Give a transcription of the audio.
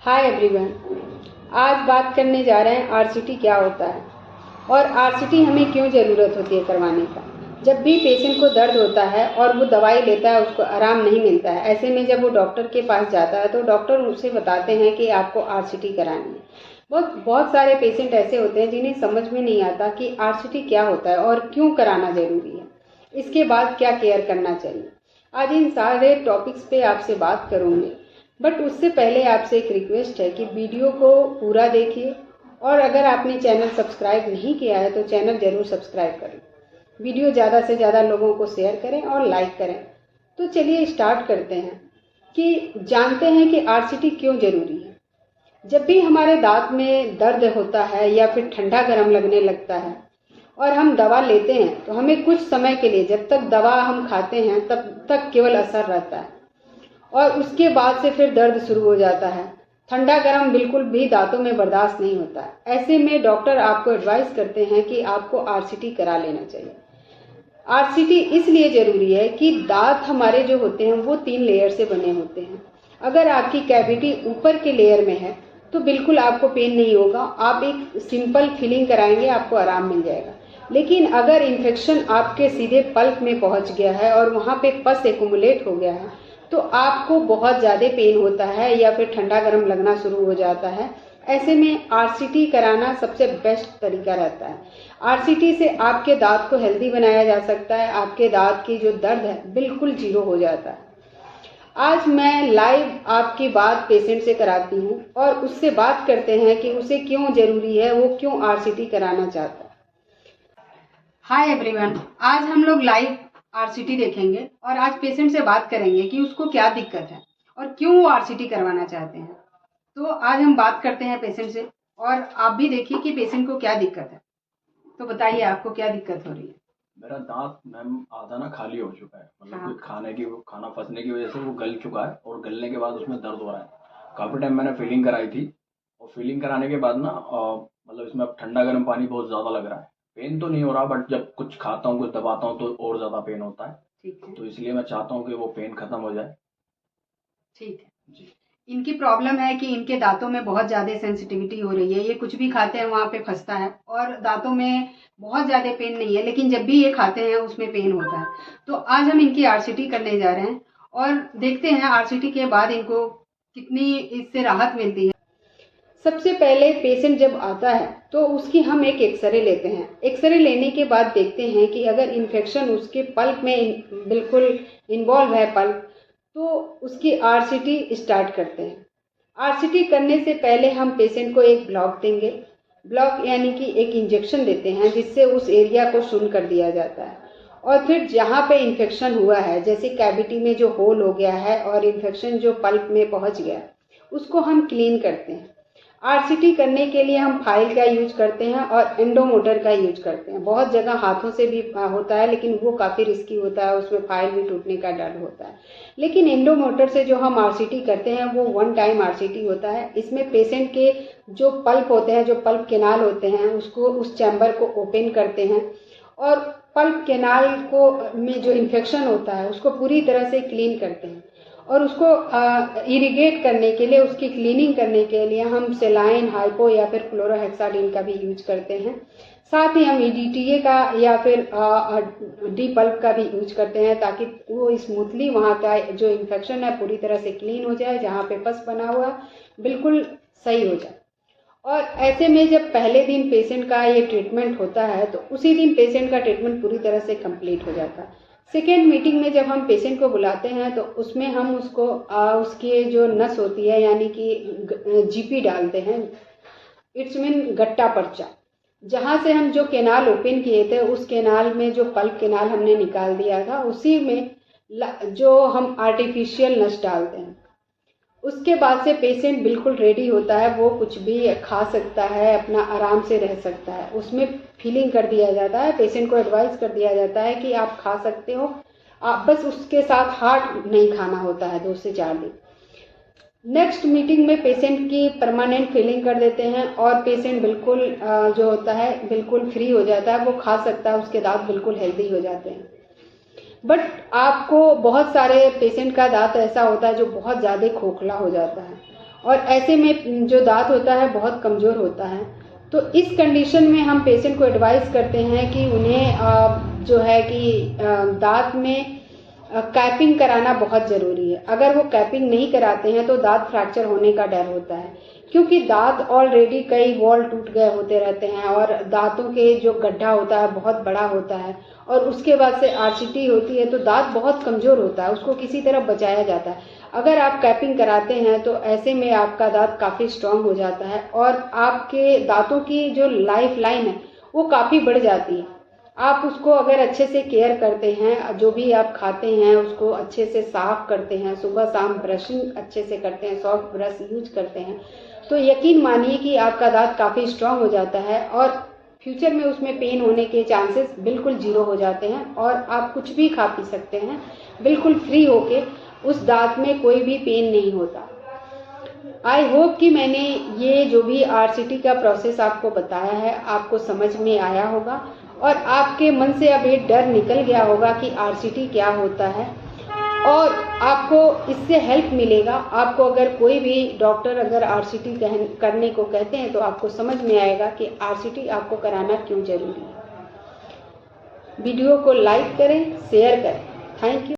Hi everyone, आज बात करने जा रहे हैं आरसीटी क्या होता है और आरसीटी हमें क्यों ज़रूरत होती है करवाने का। जब भी पेशेंट को दर्द होता है और वो दवाई लेता है, उसको आराम नहीं मिलता है, ऐसे में जब वो डॉक्टर के पास जाता है तो डॉक्टर उसे बताते हैं कि आपको आरसीटी करानी है। बहुत सारे पेशेंट ऐसे होते हैं जिन्हें समझ में नहीं आता कि आरसीटी क्या होता है और क्यों कराना ज़रूरी है, इसके बाद क्या केयर करना चाहिए। आज इन सारे टॉपिक्स पे आपसे बात करूँगी, बट उससे पहले आपसे एक रिक्वेस्ट है कि वीडियो को पूरा देखिए और अगर आपने चैनल सब्सक्राइब नहीं किया है तो चैनल ज़रूर सब्सक्राइब करें। वीडियो ज़्यादा से ज़्यादा लोगों को शेयर करें और लाइक करें। तो चलिए स्टार्ट करते हैं कि जानते हैं कि आरसीटी क्यों ज़रूरी है। जब भी हमारे दांत में दर्द होता है या फिर ठंडा गर्म लगने लगता है और हम दवा लेते हैं तो हमें कुछ समय के लिए, जब तक दवा हम खाते हैं तब तक केवल असर रहता है और उसके बाद से फिर दर्द शुरू हो जाता है। ठंडा गर्म बिल्कुल भी दांतों में बर्दाश्त नहीं होता है। ऐसे में डॉक्टर आपको एडवाइस करते हैं कि आपको आरसीटी करा लेना चाहिए। आरसीटी इसलिए ज़रूरी है कि दांत हमारे जो होते हैं वो 3 लेयर से बने होते हैं। अगर आपकी कैविटी ऊपर के लेयर में है तो बिल्कुल आपको पेन नहीं होगा, आप एक सिंपल फिलिंग कराएंगे, आपको आराम मिल जाएगा। लेकिन अगर इन्फेक्शन आपके सीधे पल्प में पहुंच गया है और वहाँ पे पस एक्युमुलेट हो गया है तो आपको बहुत ज़्यादा पेन होता है या फिर ठंडा गर्म लगना शुरू हो जाता है। ऐसे में आरसीटी कराना सबसे बेस्ट तरीका रहता है। आरसीटी से आपके दांत को हेल्दी बनाया जा सकता है, आपके दांत की जो दर्द है बिल्कुल जीरो हो जाता है। आज मैं लाइव आपकी बात पेशेंट से कराती हूँ और उससे बात करते हैं कि उसे क्यों ज़रूरी है, वो क्यों आरसीटी कराना चाहता है। हाय एवरीवन, आज हम लोग लाइव आरसीटी देखेंगे और आज पेशेंट से बात करेंगे कि उसको क्या दिक्कत है और क्यों वो आरसीटी करवाना चाहते हैं। तो आज हम बात करते हैं पेशेंट से और आप भी देखिए कि पेशेंट को क्या दिक्कत है। तो बताइए आपको क्या दिक्कत हो रही है। मेरा दांत मैम आधा ना खाली हो चुका है, मतलब हाँ। कि खाना फंसने की वजह से वो गल चुका है और गलने के बाद उसमें दर्द हो रहा है। काफ़ी टाइम मैंने फीलिंग कराई थी और फीलिंग कराने के बाद ना मतलब इसमें अब ठंडा गर्म पानी बहुत ज़्यादा लग रहा है। पेन तो नहीं हो रहा, बट जब कुछ खाता हूँ, कुछ दबाता हूँ तो और ज़्यादा पेन होता है। ठीक है, तो इसलिए मैं चाहता हूँ कि वो पेन खत्म हो जाए। ठीक है जी। इनकी प्रॉब्लम है कि इनके दांतों में बहुत ज़्यादा सेंसिटिविटी हो रही है। ये कुछ भी खाते हैं वहाँ पे फंसता है और दांतों में बहुत ज़्यादा पेन नहीं है, लेकिन जब भी ये खाते हैं उसमें पेन होता है। तो आज हम इनकी आरसीटी करने जा रहे हैं और देखते हैं आरसीटी के बाद इनको कितनी इससे राहत मिलती है। सबसे पहले पेशेंट जब आता है तो उसकी हम एक एक्सरे लेते हैं। एक्सरे लेने के बाद देखते हैं कि अगर इन्फेक्शन उसके पल्प में बिल्कुल इन्वॉल्व है पल्प, तो उसकी आरसीटी स्टार्ट करते हैं। आरसीटी करने से पहले हम पेशेंट को एक ब्लॉक देंगे। ब्लॉक यानी कि एक इंजेक्शन देते हैं जिससे उस एरिया को शून्य कर दिया जाता है और फिर जहाँ पे इन्फेक्शन हुआ है, जैसे कैविटी में जो होल हो गया है और इन्फेक्शन जो पल्प में पहुँच गया है, उसको हम क्लीन करते हैं। आरसीटी करने के लिए हम फाइल का यूज करते हैं और एंडोमोटर का यूज करते हैं। बहुत जगह हाथों से भी होता है, लेकिन वो काफ़ी रिस्की होता है, उसमें फाइल भी टूटने का डर होता है। लेकिन एंडोमोटर से जो हम आरसीटी करते हैं वो 1 टाइम आरसीटी होता है। इसमें पेशेंट के जो पल्प होते हैं, जो पल्प केनाल होते हैं, उसको उस चैम्बर को ओपन करते हैं और पल्प केनाल को में जो इन्फेक्शन होता है उसको पूरी तरह से क्लीन करते हैं और उसको इरिगेट करने के लिए, उसकी क्लीनिंग करने के लिए हम सेलाइन, हाइपो या फिर क्लोरोहेक्साडिन का भी यूज करते हैं। साथ ही हम ईडीटीए का या फिर डी पल्प का भी यूज करते हैं ताकि वो स्मूथली वहाँ का जो इन्फेक्शन है पूरी तरह से क्लीन हो जाए, जहाँ पे पस बना हुआ बिल्कुल सही हो जाए। और ऐसे में जब पहले दिन पेशेंट का ये ट्रीटमेंट होता है तो उसी दिन पेशेंट का ट्रीटमेंट पूरी तरह से कंप्लीट हो जाता है। सेकेंड मीटिंग में जब हम पेशेंट को बुलाते हैं तो उसमें हम उसको उसकी जो नस होती है यानी कि जीपी डालते हैं। इट्स मीन गट्टा पर्चा, जहाँ से हम जो केनाल ओपन किए थे उस केनाल में जो पल्प केनाल हमने निकाल दिया था उसी में जो हम आर्टिफिशियल नस डालते हैं। उसके बाद से पेशेंट बिल्कुल रेडी होता है, वो कुछ भी खा सकता है, अपना आराम से रह सकता है। उसमें फीलिंग कर दिया जाता है, पेशेंट को एडवाइस कर दिया जाता है कि आप खा सकते हो, आप बस उसके साथ हार्ड नहीं खाना होता है 2 से 4 दिन। नेक्स्ट मीटिंग में पेशेंट की परमानेंट फीलिंग कर देते हैं और पेशेंट बिल्कुल जो होता है बिल्कुल फ्री हो जाता है, वो खा सकता है, उसके दांत बिल्कुल हेल्दी हो जाते हैं। बट आपको बहुत सारे पेशेंट का दांत ऐसा होता है जो बहुत ज़्यादा खोखला हो जाता है और ऐसे में जो दांत होता है बहुत कमज़ोर होता है। तो इस कंडीशन में हम पेशेंट को एडवाइस करते हैं कि उन्हें जो है कि दांत में कैपिंग कराना बहुत ज़रूरी है। अगर वो कैपिंग नहीं कराते हैं तो दांत फ्रैक्चर होने का डर होता है, क्योंकि दांत ऑलरेडी कई वॉल टूट गए होते रहते हैं और दांतों के जो गड्ढा होता है बहुत बड़ा होता है और उसके बाद से आरसीटी होती है तो दांत बहुत कमज़ोर होता है, उसको किसी तरह बचाया जाता है। अगर आप कैपिंग कराते हैं तो ऐसे में आपका दांत काफ़ी स्ट्रांग हो जाता है और आपके दांतों की जो लाइफ लाइन है वो काफ़ी बढ़ जाती है। आप उसको अगर अच्छे से केयर करते हैं, जो भी आप खाते हैं उसको अच्छे से साफ करते हैं, सुबह शाम ब्रशिंग अच्छे से करते हैं, सॉफ्ट ब्रश यूज करते हैं, तो यकीन मानिए कि आपका दांत काफ़ी स्ट्रांग हो जाता है और फ्यूचर में उसमें पेन होने के चांसेस बिल्कुल जीरो हो जाते हैं और आप कुछ भी खा पी सकते हैं बिल्कुल फ्री होके। उस दांत में कोई भी पेन नहीं होता। आई होप कि मैंने ये जो भी आरसीटी का प्रोसेस आपको बताया है आपको समझ में आया होगा और आपके मन से अब ये डर निकल गया होगा कि आरसीटी क्या होता है और आपको इससे हेल्प मिलेगा। आपको अगर कोई भी डॉक्टर अगर आरसीटी करने को कहते हैं तो आपको समझ में आएगा कि आरसीटी आपको कराना क्यों जरूरी है। वीडियो को लाइक करें, शेयर करें। Thank you.